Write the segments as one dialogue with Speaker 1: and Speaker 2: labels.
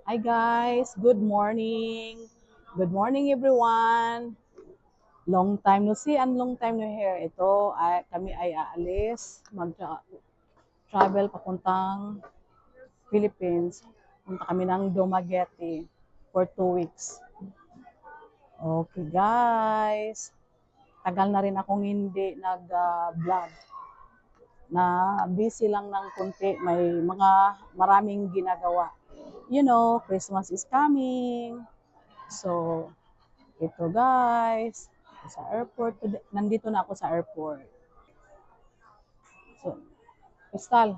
Speaker 1: Hi guys, good morning. Good morning everyone. Long time no see and long time no hear. Kami ay aalis, mag-travel papuntang Philippines. Punta kami ng Dumaguete for 2 weeks. Okay guys, tagal na rin akong hindi nag-vlog. Na busy lang ng kunti, may maraming ginagawa. Christmas is coming. So, ito guys, sa airport, nandito na ako sa airport. So, Crystal,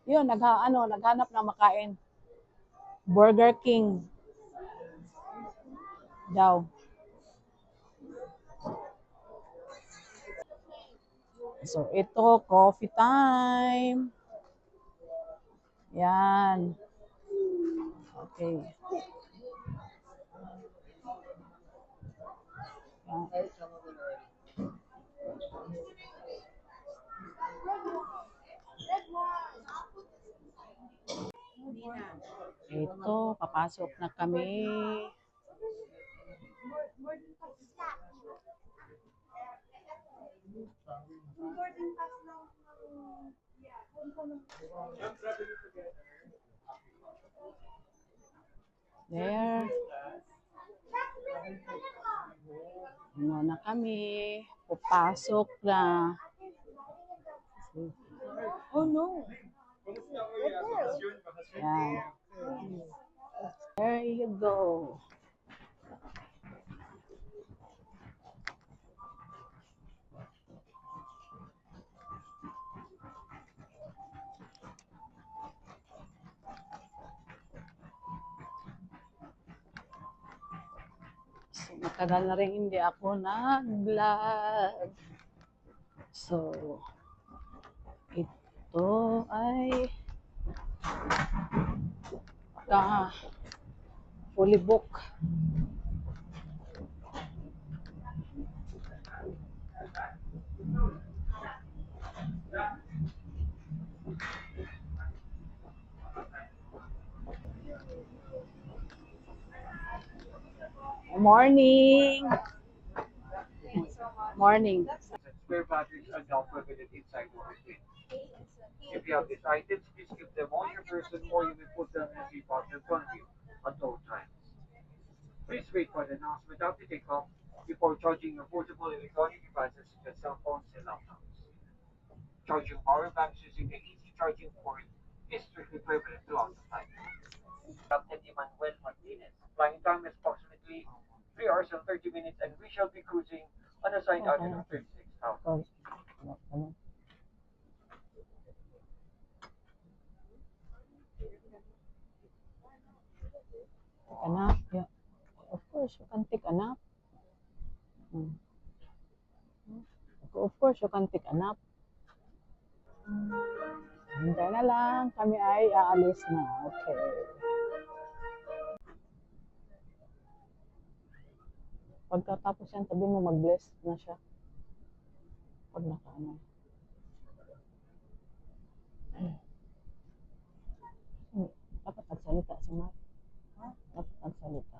Speaker 1: yun, naghanap ng makain. Burger King daw. So, ito, coffee time. Yan. Okay. Yan. Ito, papasok na kami. There. Ano na kami. Papasok na. Oh no. Yan. There you go. So, matagal na rin hindi ako nag-vlog. So, ito ay fully book. Morning! Morning.
Speaker 2: Spare batteries are now provided inside the machine. If you have these items, please keep them on your person or you may put them in the box in front of you at all times. Please wait for the announcement after takeoff before charging your portable electronic devices such as cell phones and laptops. Charging power banks using the easy charging port is strictly prohibited throughout the flight. Captain Emmanuel Martinez. Flying time is approximately 3 hours and 30 minutes and we shall be cruising on a side altitude of 36,000.
Speaker 1: A nap. Yeah. Of course, you can take a nap. Hmm. Of course, you can take a nap. Hintay na lang. Kami ay aalis na. Okay. Pagkatapos yan, sabi mo mag-bless na siya. Pag nakaano. Dapat nagsalita si Mark. Dapat nagsalita.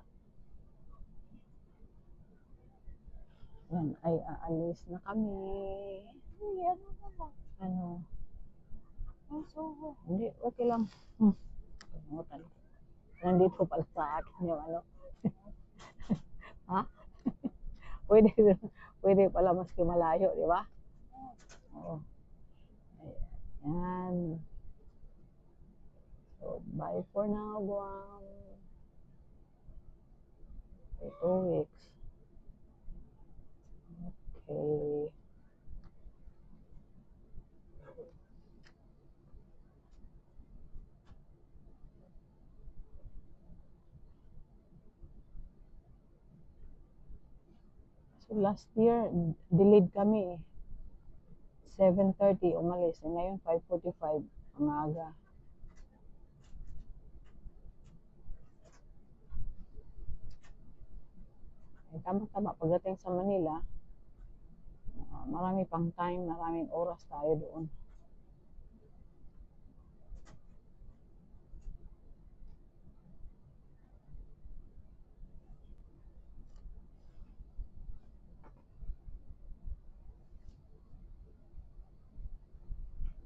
Speaker 1: Yan ay aalis na kami. Ano? Hindi, okay lang. Kalimutan. Nandito pala sa akin yung ano. Ha? Pwede, pwede pala maski malayo, di ba? Oo. Ayan. So, bye for now, Guam. For 2 weeks. Okay. So, last year, delayed kami eh. 7:30 umalis. Ngayon, 5:45. Ang aga. Tama-tama. Pagdating sa Manila, marami pang time, maraming oras tayo doon.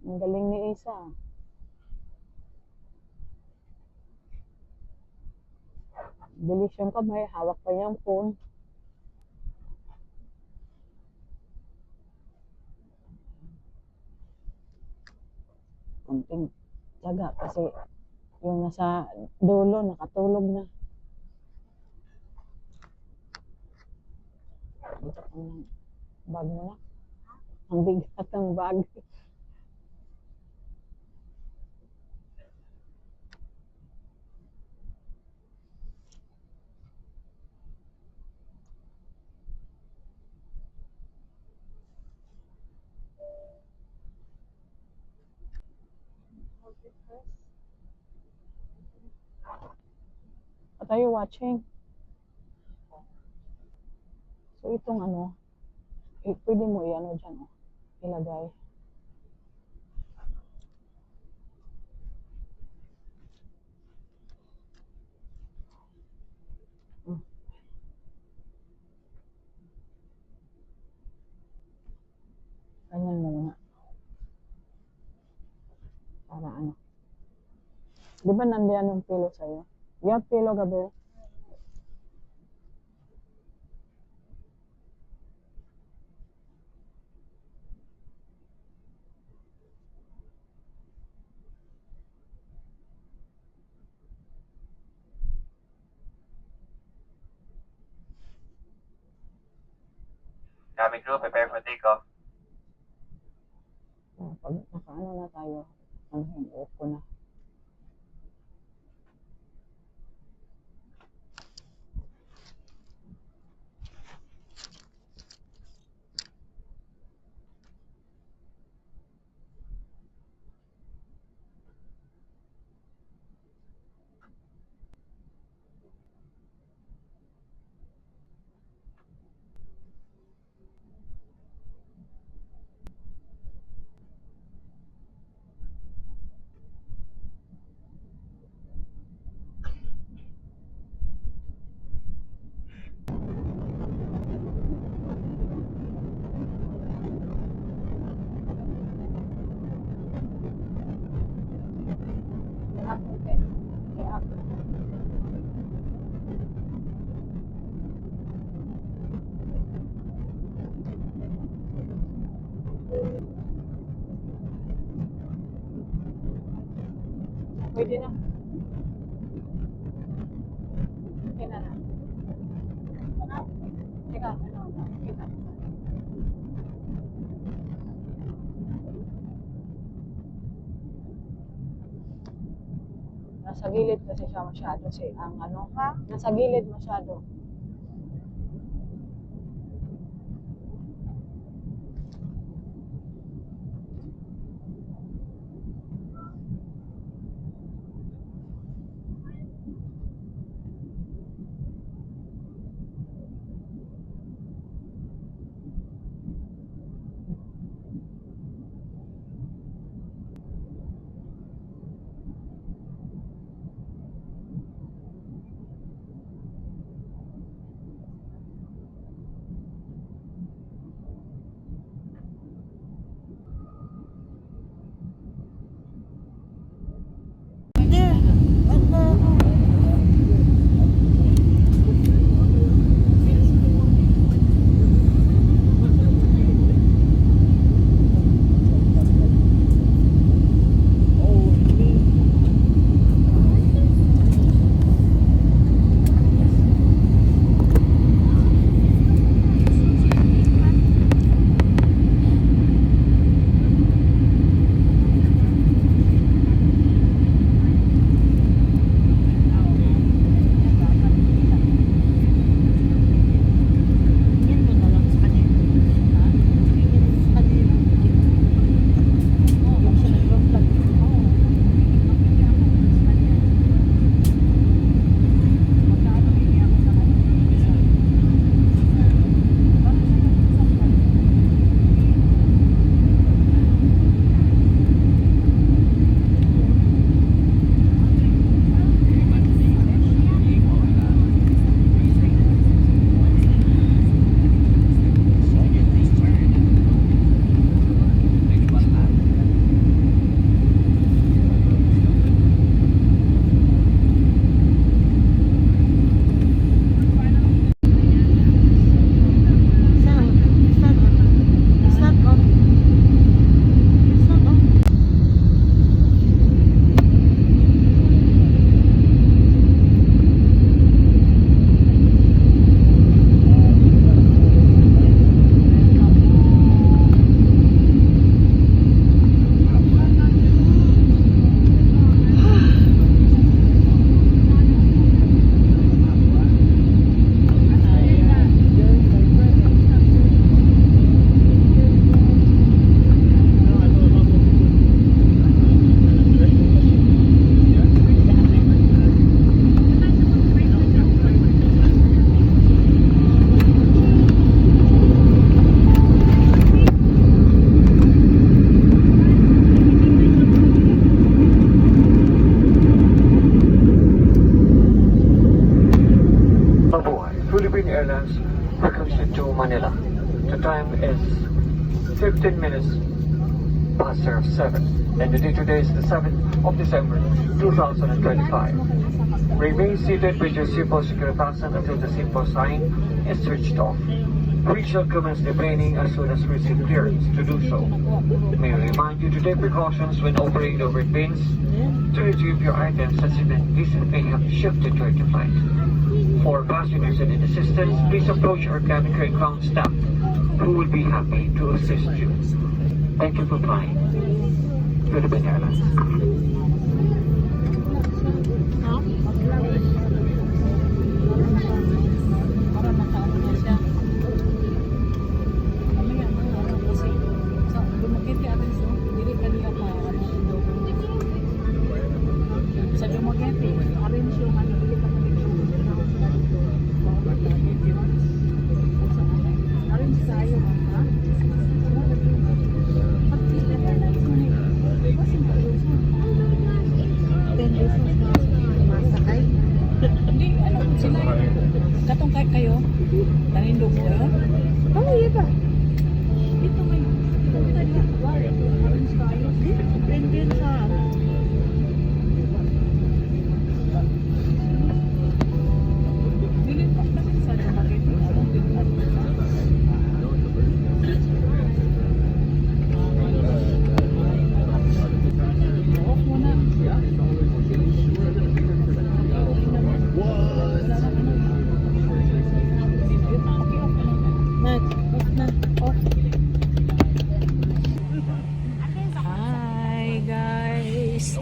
Speaker 1: Ang galing ni Isa. Bilis yung kamay, hawak pa niyang phone. Kunting tiyaga kasi yung nasa dulo, nakatulog na. Dito ang bag mo na. Ang bigat ng bag. What are you watching? So itong ano, pwede mo i-ano dyan, oh, ilagay. Hmm. Ganyan mo muna. Para ano. Di ba nandiyan yung pillow sa'yo? You have pillow, Gabriel?
Speaker 2: Cabin crew, prepare for takeoff.
Speaker 1: Pag nakaano na tayo, ano yun, off ko na. Up, okay. Okay, up. Pwede na. Okay na na. Teka, ano, kita. Nasa gilid kasi siya masyado ang ano, ha? Nasa gilid masyado.
Speaker 2: 15 minutes past 7. And the date today is the 7th of December, 2025. Remain seated with your seatbelt securely fastened until the seatbelt sign is switched off. We shall commence deplaning as soon as we receive clearance to do so. May we remind you to take precautions when operating the overhead bins to retrieve your items as these may have shifted during the flight. For passengers and in assistance, please approach our cabin crew and ground staff who will be happy to assist you. Thank you for flying Philippine Airlines.
Speaker 1: Katong kayo, nanindog mo yun? Oo, iya ba? Dito may din sa Hi guys,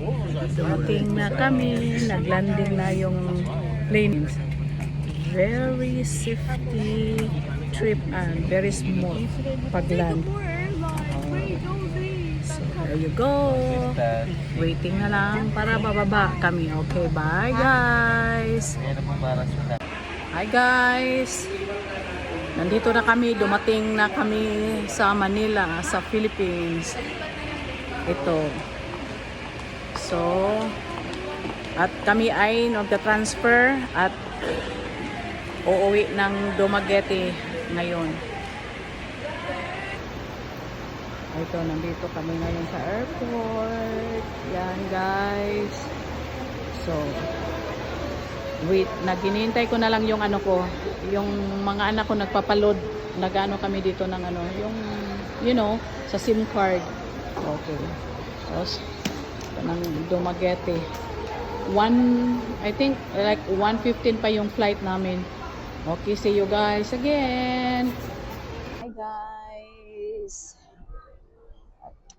Speaker 1: dumating na kami, naglanding na yung plane. Very safety trip and very smooth pagland. So there you go, waiting na lang para bababa kami. Okay, bye guys. Hi guys, nandito na kami, dumating na kami sa Manila, sa Philippines. Ito. So, at kami ay nagta-transfer at uuwi ng Dumaguete ngayon. Ito, nandito kami ngayon sa airport. Yan guys. So, wait, naginintay ko na lang yung ano ko, yung mga anak ko nagpapaload, nagano kami dito ng ano, yung you know, sa SIM card. Okay. Tapos ng Dumaguete. I think like 1:15 pa yung flight namin. Okay, see you guys again. Hi guys.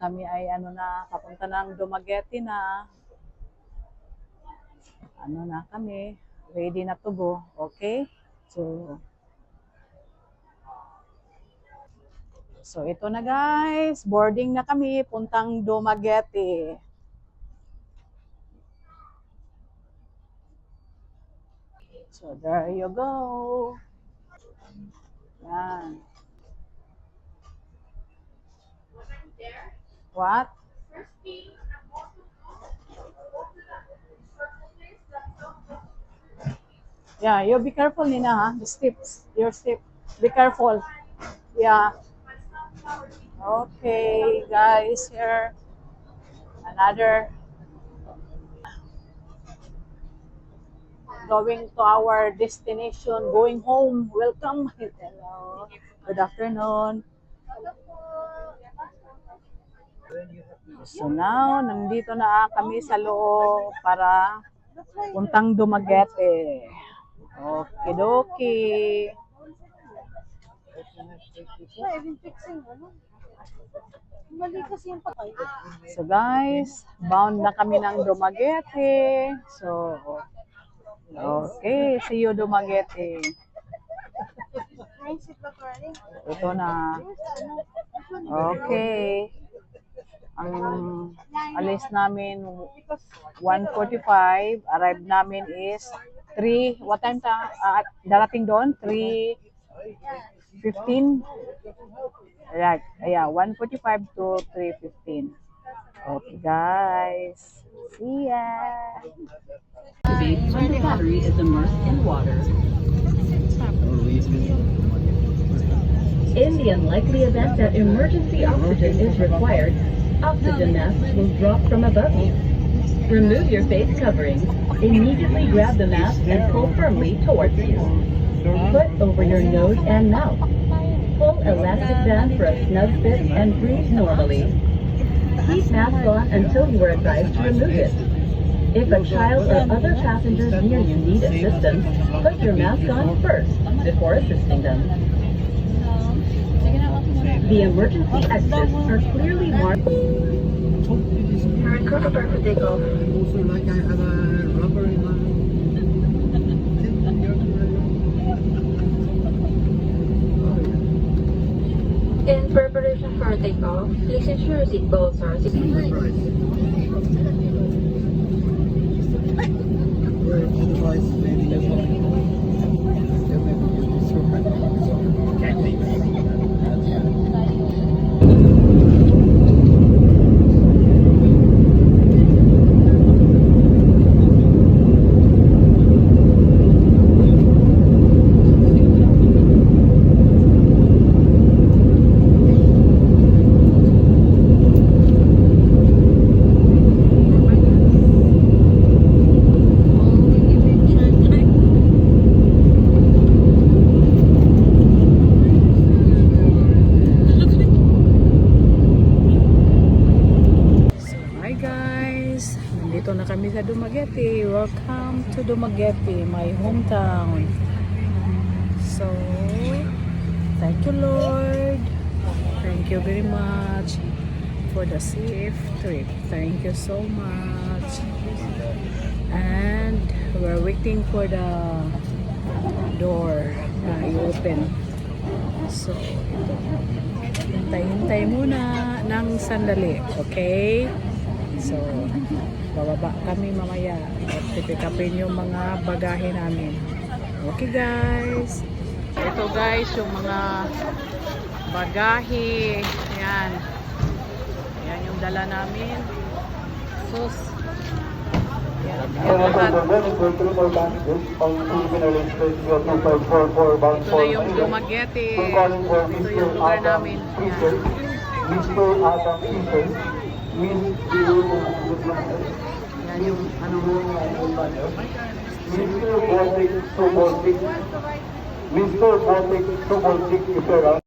Speaker 1: Kami ay ano na, papunta ng Dumaguete na. Ano na kami, ready na to go. Okay? So ito na guys, boarding na kami, puntang Dumaguete. So there you go. Yan. What? Yeah, you be careful Nina ha, the steps, your step. Be careful. Yeah. Okay, guys, here another going to our destination, going home. Welcome. Hello. Good afternoon. So now, nandito na kami sa loob para puntang Dumaguete. Okidoki. So guys, bound na kami ng Dumaguete. So, okay, see you Dumaguete. Ito na. Okay. Ang alis namin 1:45, arrive namin is 3, what time darating doon? 3:15. Right. Yeah, 1:45 to 3:15. Okay, guys. See ya.
Speaker 3: When the battery is immersed in water. In the unlikely event that emergency oxygen is required, oxygen masks will drop from above you. Remove your face coverings. Immediately grab the mask and pull firmly towards you. Put over your nose and mouth. Pull elastic band for a snug fit and breathe normally. Keep mask on until you are advised to remove it. If a child or other passengers near you need assistance, put your mask on first before assisting them. The emergency exits are clearly marked. Record for takeoff.
Speaker 4: Also, like I have a rubber in my.
Speaker 3: In preparation for takeoff, please ensure your seatbelts are
Speaker 4: Where the device maybe left on. Yeah, maybe you surprise.
Speaker 1: Hi guys, nandito na kami sa Dumaguete. Welcome to Dumaguete, my hometown. So, thank you Lord. Thank you very much for the safe trip. Thank you so much. And we're waiting for the door na i-open. So, hintay-hintay muna ng sandali, okay? So, bababa kami mamaya at pipikapin yung mga bagahe namin. Okay guys. Ito guys, yung mga bagahe. Ayan. Ayan yung dala namin. Sus. Ayan. Ayan lahat. Ito na yung Dumaguete. Ito yung lugar namin. Ayan.
Speaker 5: Mr. Adam Peter,
Speaker 1: Ayan yung ano.
Speaker 5: Mr. Botic Suboltic, Mr. Botic Suboltic Ipera,